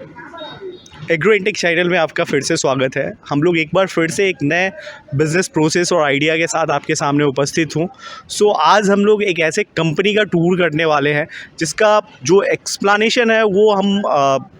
Agro intake channel में आपका फिर से स्वागत है। हम लोग एक बार फिर से एक नए बिज़नेस प्रोसेस और आइडिया के साथ आपके सामने उपस्थित हूँ। आज हम लोग एक ऐसे कंपनी का टूर करने वाले हैं जिसका जो एक्सप्लेनेशन है वो हम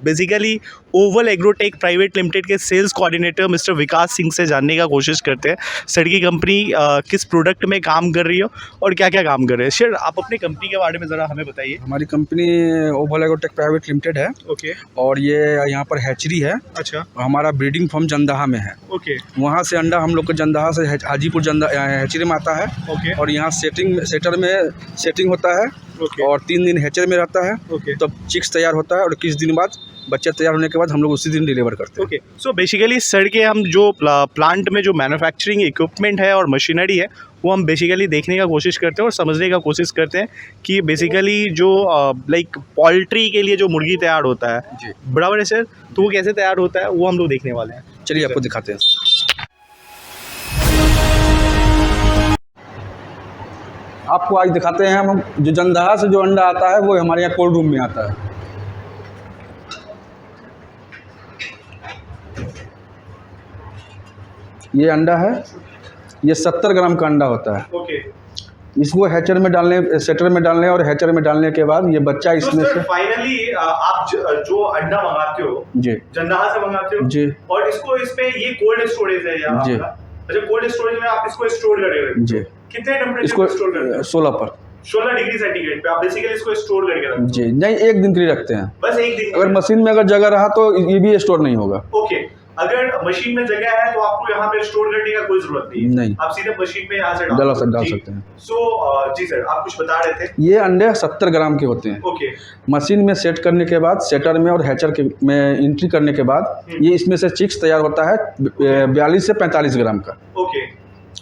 basically Oval agrotech private limited के सेल्स कोऑर्डिनेटर मिस्टर विकास सिंह से जानने का कोशिश करते हैं। सर की कंपनी किस प्रोडक्ट में काम कर रही है और क्या क्या काम कर रहे हैं। सर आप अपनी कंपनी के बारे में ज़रा हमें बताइए। हमारी company Oval agrotech private limited है। ओके। और ये यहाँ पर हैचरी है। अच्छा। हमारा ब्रीडिंग फार्म जंदाहा में है। ओके। वहाँ से अंडा हम लोग को जंदाहा से हाजीपुर हैचरी में आता है। ओके। और यहाँ सेटर में सेटिंग होता है। ओके। और 3 दिन हैचर में रहता है। ओके। तब चिक्स तैयार होता है और 21 दिन बाद बच्चे तैयार होने के बाद हम लोग उसी दिन डिलीवर करते हैं। ओके। सो बेसिकली सर के हम जो प्लांट में जो मैन्युफैक्चरिंग इक्विपमेंट है और मशीनरी है वो हम बेसिकली देखने का कोशिश करते हैं और समझने का कोशिश करते हैं कि बेसिकली जो लाइक पोल्ट्री के लिए जो मुर्गी तैयार होता है जी बराबर है सर, तो वो कैसे तैयार होता है वो हम लोग देखने वाले हैं। चलिए आपको दिखाते हैं। आपको आज दिखाते हैं हम जो जंदाहा से जो अंडा आता है वो हमारे यहाँ कोल्ड रूम में आता है। ये अंडा है, ये 70 ग्राम का अंडा होता है। ओके। इसको हैचर में डालने सेटर में डालने और हैचर में डालने के बाद ये बच्चा इसमें से फाइनली आप जो अंडा मंगाते हो जी जंदाहा से मंगाते हो जी और इसको इसमें ये कोल्ड स्टोरेज है यहाँ जी। अच्छा, कोल्ड स्टोरेज में आप इसको स्टोर करके जी। कितने टेम्परेचर इसको पे स्टोर करते हो? 16 पर 16 डिग्री सेंटीग्रेड पे आप बेसिकली इसको स्टोर करके रखते हो। जी। नहीं, 1 दिन के लिए रखते हैं। बस एक दिन। अगर मशीन में अगर जगह रहा तो ये भी स्टोर नहीं होगा। ओके। अगर मशीन में जगह है तो आपको यहाँ पे स्टोर करने का कोई जरूरत नहीं, आप सीधे मशीन में यहाँ से डाल सकते हैं। जी सर, आप कुछ बता रहे थे। ये अंडे 70 ग्राम के होते हैं। ओके। मशीन में सेट करने के बाद सेटर में और हैचर के में एंट्री करने के बाद ये इसमें से चिक्स तैयार होता है 42 से 45 ग्राम का। ओके।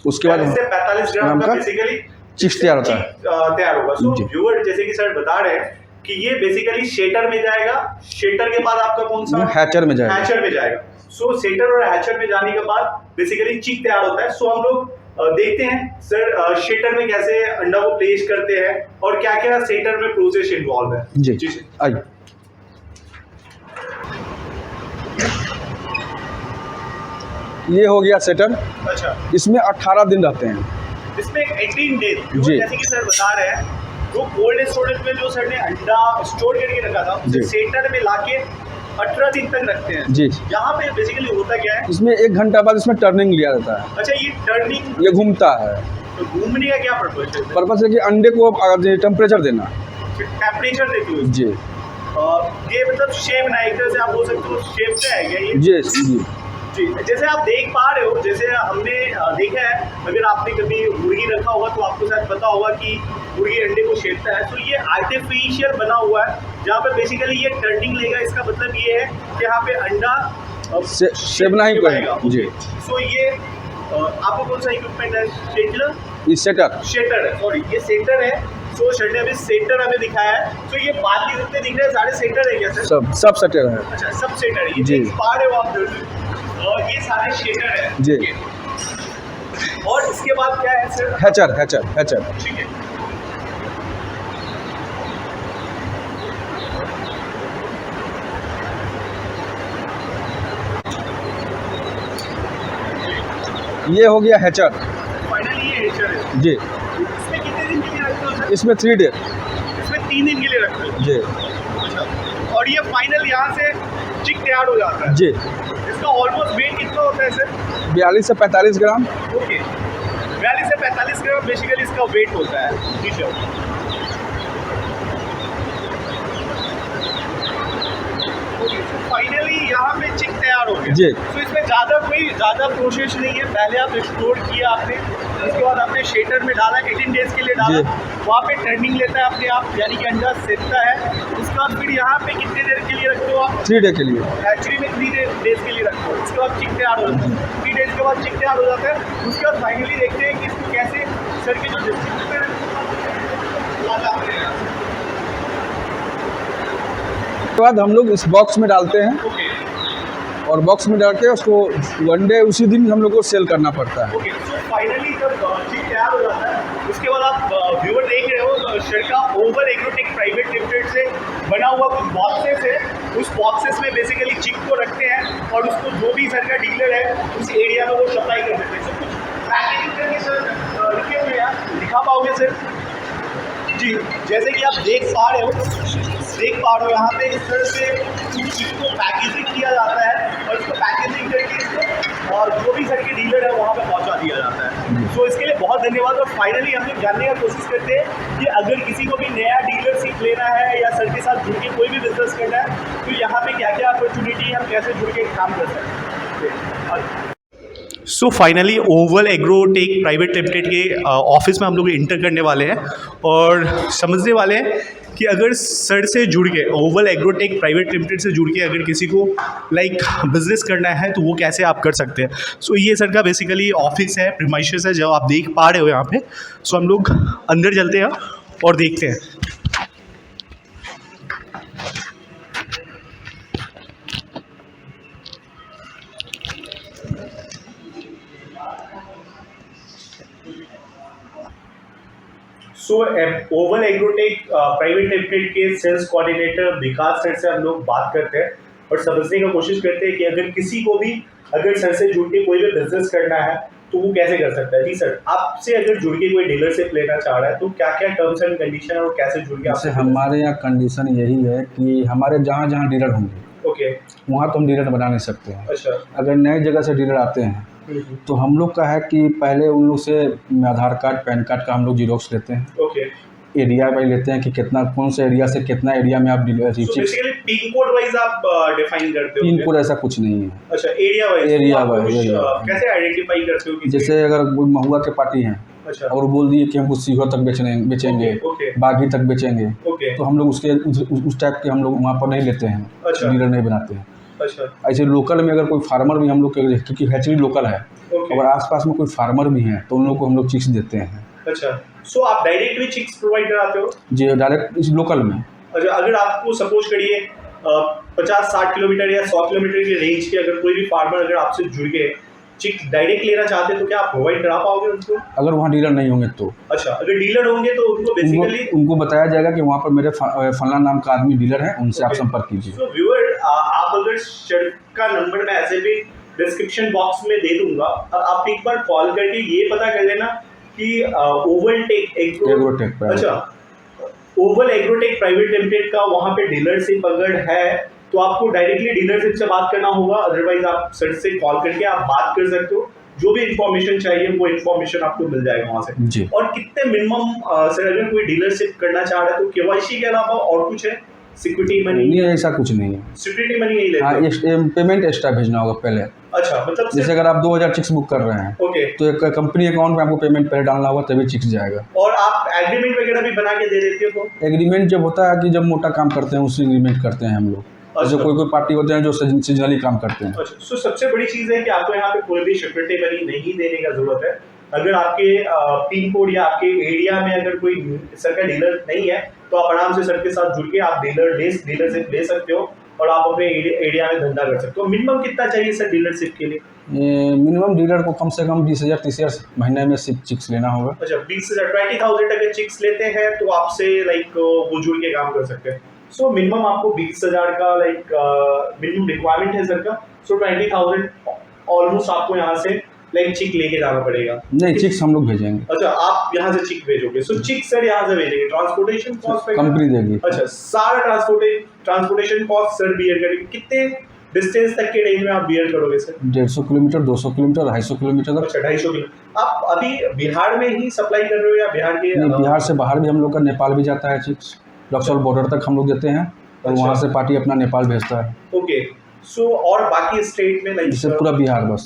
उसके बाद 45 ग्राम का बेसिकली चिक्स तैयार होता है। तैयार होगा। सो व्यूअर जैसे कि सर बता रहे हैं कि ये बेसिकली शेटर में जाएगा, शेटर के बाद आपका कौन सा हैचर में जाएगा। हैचर में जाएगा। सो सेटर और हैचर में जाने के बाद बेसिकली चिक तैयार होता है। सो हम लोग देखते हैं सर शेटर में कैसे अंडा को प्लेस करते हैं और क्या क्या सेटर में प्रोसेस इन्वॉल्व है। जी आइए। ये हो गया सेटर। अच्छा। इसमें 18 दिन रहते हैं। इसमें 18 डेज जी। जैसे कि सर बता रहे हैं जो कोल्ड स्टोरेज में जो सर ने अंडा स्टोर करके रखा था उसे सेटर में लाके 18 दिन तक रखते हैं। जी। यहाँ पे बेसिकली होता क्या है, इसमें 1 घंटा बाद इसमें टर्निंग लिया जाता है। अच्छा, ये टर्निंग ये घूमता है। तो घूमने का क्या पर्पस है? पर्पस है कि अंडे को टेम्परेचर देना। टेम्परेचर देते हो जी। ये मतलब शेप ना एक तरह से आप बोल सकते हो शेप से है क्या ये? जी जी जी। जैसे आप देख पा रहे हो, जैसे हमने देखा है, अगर आपने कभी मुर्गी रखा होगा तो आपको शायद पता होगा कि मुर्गी अंडे को शेपता है। तो ये आर्टिफिशियल बना हुआ है जहाँ पे बेसिकली ये टर्निंग लेगा। इसका मतलब ये है कि यहाँ पे अंडा शेपना ही पड़ेगा। जी। सो ये आपको कौन सा इक्विपमेंट है? शेटर। ये सेटर है, सॉरी ये सेटर है। सो सर ने अभी सेटर हमें दिखाया है। तो ये बाकी जितने दिख रहे हैं सारे सेटर है क्या सर? सब सेटर है। अच्छा, सब सेटर है। जी। पा रहे हो आप ये सारे शेटर है। जी। और इसके बाद क्या है सर? हैचर। ठीक है। ये हो गया हैचर। फाइनली ये हैचर है। जी। इसमें कितने दिन के लिए रखते हो सर? इसमें 3 डेज। इसमें 3 दिन के लिए रखते हो। जी। अच्छा। और ये फाइनल यहाँ से चिक तैयार हो जाता है। जी। इसका ऑलमोस्ट वेट कितना होता है सर? 42 से 45 ग्राम। ओके। 42 से 45 ग्राम बेसिकली इसका वेट होता है। जी सर। फाइनली यहाँ पे चिक तैयार हो गया। जी। तो इसमें ज़्यादा प्रोसेस नहीं है। पहले आप स्टोर किया आपने, उसके बाद आपने शेटर में डाला, 18 डेज के लिए डाला, वहाँ पे टर्निंग लेता है अपने आप, यानी कि अंडा सेकता है। उसके बाद फिर यहाँ पे कितने देर के लिए रखते हो आप? 3 डेज के लिए। एक्चुअली में 3 डेज के लिए रखते हो। उसके बाद चिक तैयार हो जाता है। 3 डेज के बाद चिक तैयार हो जाता है। उसके बाद फाइनली देखते हैं कि इसको कैसे सर के जो डिस्ट्रिक्ट उसके बाद हम लोग इस बॉक्स में डालते हैं। और बॉक्स में डाल के उसको 1 डे उसी दिन हम लोग को सेल करना पड़ता है। ओके। सो फाइनली जब चीज तैयार हो जाता है उसके बाद आप व्यूअर देख रहे हो सर का ओवल एग्रोटेक प्राइवेट लिमिटेड से बना हुआ कुछ बॉक्सेस है उस बॉक्सेस में बेसिकली चिक को रखते हैं और उसको जो भी सर का डीलर है उस एरिया में वो सप्लाई कर देते हैं। सर कुछ पैकेजिंग करके सर लिखे हुए हैं, दिखा पाओगे सर? जी, जैसे कि आप देख पा रहे हो यहाँ पे इस तरह से चिक को पैकेजिंग किया जाता है और इसको पैकेजिंग करके इसको और जो भी सर के डीलर है वहाँ पे पहुँचा दिया जाता है। तो इसके लिए बहुत धन्यवाद। और फाइनली हम लोग जानने का कोशिश करते हैं कि अगर किसी को भी नया डीलरशिप लेना है या सर के साथ जुड़ के कोई भी बिजनेस करना है तो यहाँ पे क्या क्या अपॉर्चुनिटी है, हम कैसे जुड़ के काम कर सकते हैं। So finally Oval agrotech private limited के ऑफिस में हम लोग इंटर करने वाले हैं और समझने वाले हैं कि अगर सर से जुड़ के ओवल एग्रोटेक प्राइवेट लिमिटेड से जुड़ के अगर किसी को लाइक बिजनेस करना है तो वो कैसे आप कर सकते हैं। सो ये सर का बेसिकली ऑफिस है, प्रीमाइसेस है, जो आप देख पा रहे हो यहाँ पे। सो हम लोग अंदर चलते हैं और देखते हैं। सो ओवल एग्रोटेक प्राइवेट लिमिटेड के सेल्स कोऑर्डिनेटर विकास सर से हम लोग बात करते हैं और समझने की कोशिश करते हैं कि अगर किसी को भी अगर सर से जुड़ के कोई भी बिजनेस करना है तो वो कैसे कर सकता है। जी सर, आपसे अगर जुड़ के कोई डीलरशिप लेना चाह रहा है तो क्या क्या टर्म्स एंड कंडीशन है और कैसे जुड़ के जैसे हमारे यहाँ कंडीशन यही है कि हमारे जहाँ जहाँ डीलर होंगे ओके वहाँ तो हम डीलर बना नहीं सकते हैं। अच्छा, अगर नई जगह से डीलर आते हैं तो हम लोग का है कि पहले उन लोग से आधार कार्ड पैन कार्ड का हम लोग जीरोक्स लेते हैं। ओके, एरिया वाइज लेते हैं कि कितना कौन से एरिया से कितना एरिया में आप बेसिकली पिन कोड वाइज आप डिफाइन करते हो? पिन कोड ऐसा कुछ नहीं है। अच्छा, एरिया वाइज कैसे आइडेंटिफाई करते हो? जैसे अगर महुआ के पार्टी हैं अच्छा, और बोल दिए कि हमको सीहोर तक बेचेंगे ओके, बागी तक बेचेंगे ओके, तो हम लोग उसके उस टाइप के हम लोग वहाँ पर नहीं लेते हैं, अच्छा, डीलर नहीं बनाते हैं। अच्छा, ऐसे लोकल में अगर कोई फार्मर भी हम लोग क्योंकि हैचरी लोकल है, ओके, अगर आसपास में कोई फार्मर भी हैं तो उन लोग को हम लोग चिक्स देते हैं। अच्छा, सो आप डायरेक्टली चिक्स प्रोवाइड कराते हो? जी, डायरेक्ट इस लोकल में। अच्छा, अगर आपको सपोज करिए 50-60 किलोमीटर या 100 किलोमीटर की रेंज के अगर कोई भी फार्मर अगर आपसे जुड़ के चिक्स डायरेक्ट लेना चाहते हैं तो क्या आप प्रोवाइड करा पाओगे उनको? अगर वहाँ डीलर नहीं होंगे तो। अच्छा, अगर डीलर होंगे तो उनको बेसिकली उनको बताया जाएगा कि वहाँ पर मेरे फलाना नाम का आदमी डीलर है, उनसे आप संपर्क कीजिए। तो व्यूअर, आप अगर सर का नंबर मैं ऐसे भी डिस्क्रिप्शन बॉक्स में दे दूंगा, आप एक बार कॉल करके ये पता कर लेना कि ओवल एग्रोटेक अच्छा, ओवल एग्रोटेक प्राइवेट लिमिटेड का वहाँ पे डीलरशिप अगर है तो आपको डायरेक्टली डीलरशिप से बात करना होगा। अदरवाइज आप सर से कॉल करके आप बात कर सकते हो, जो भी इन्फॉर्मेशन चाहिए वो इन्फॉर्मेशन आपको मिल जाएगा वहाँ से जी। और कितने मिनिमम सर अगर कोई डीलरशिप करना चाह रहा है तो केवाईसी के अलावा और कुछ है? Security money? नहीं, ऐसा कुछ नहीं है। सिक्योरिटी मनी नहीं लेते? हाँ, पेमेंट एक्स्ट्रा भेजना होगा पहले। अच्छा, मतलब जैसे अगर आप 2000 चिक्स बुक कर रहे हैं ओके तो एक कंपनी अकाउंट में आपको पेमेंट पहले डालना होगा तभी चिक्स जाएगा। और आप एग्रीमेंट वगैरह भी बना के दे देते हो? एग्रीमेंट जब होता है कि जब मोटा काम करते हैं उसी एग्रीमेंट करते हैं हम लोग। अच्छा, जो कोई पार्टी होते हैं जो सीजनली काम करते हैं। अच्छा, सो सबसे बड़ी चीज़ है कि आपको यहाँ पे कोई भी सिक्योरिटी मनी नहीं देने का जरूरत है। अगर आपके पिन कोड या आपके एरिया में अगर कोई सर का डीलर नहीं है तो आप आराम से सर के साथ जुड़ के आप डीलरशिप ले सकते हो और आप अपने एरिया में धंधा कर सकते हो। मिनिमम कितना चाहिए सर डीलरशिप के लिए? मिनिमम डीलर को कम से कम 20,000-30,000 महीने में सिर्फ चिक्स लेना होगा। अच्छा, 20,000 20,000 अगर चिक्स लेते हैं तो आपसे लाइक वो जुड़ के काम कर सकते हैं। सो मिनिमम आपको 20,000 का लाइक मिनिमम रिक्वायरमेंट है सर का। सो 20,000 ऑलमोस्ट आपको यहाँ से लाइक चिक लेके जाना पड़ेगा। नहीं, चिक्स हम लोग भेजेंगे। अच्छा, आप यहाँ से चिक भेजोगे। सो चिक सर यहाँ से भेजेंगे, ट्रांसपोर्टेशन कॉस्ट कंपनी देगी। अच्छा, सारा ट्रांसपोर्टेशन कॉस्ट सर बियर करेंगे। कितने डिस्टेंस तक के रेंज में आप बियर करोगे सर? 150 किलोमीटर, 200 किलोमीटर, 250 किलोमीटर तक। अच्छा, 250 किलोमीटर। आप अभी बिहार में ही सप्लाई कर रहे हो या बिहार के? नहीं, बिहार से बाहर भी हम लोग का नेपाल भी जाता है चिक्स। रक्सौल बॉर्डर तक हम लोग देते हैं और अच्छा, वहाँ से पार्टी अपना नेपाल भेजता है। ओके, सो और बाकी स्टेट में लाइक इससे पूरा बिहार बस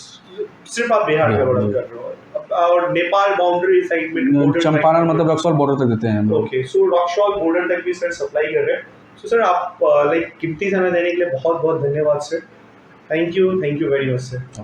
सिर्फ आप बिहार का ऑर्डर कर रहे हो और नेपाल बाउंड्री साइड में चंपारण मतलब रक्सौल बॉर्डर तक देते हैं हम लोग। ओके, सो रक्सौल बॉर्डर तक भी सर सप्लाई कर रहे हैं। सो सर आप लाइक कीमती समय देने के लिए बहुत बहुत धन्यवाद sir. Thank you very much sir.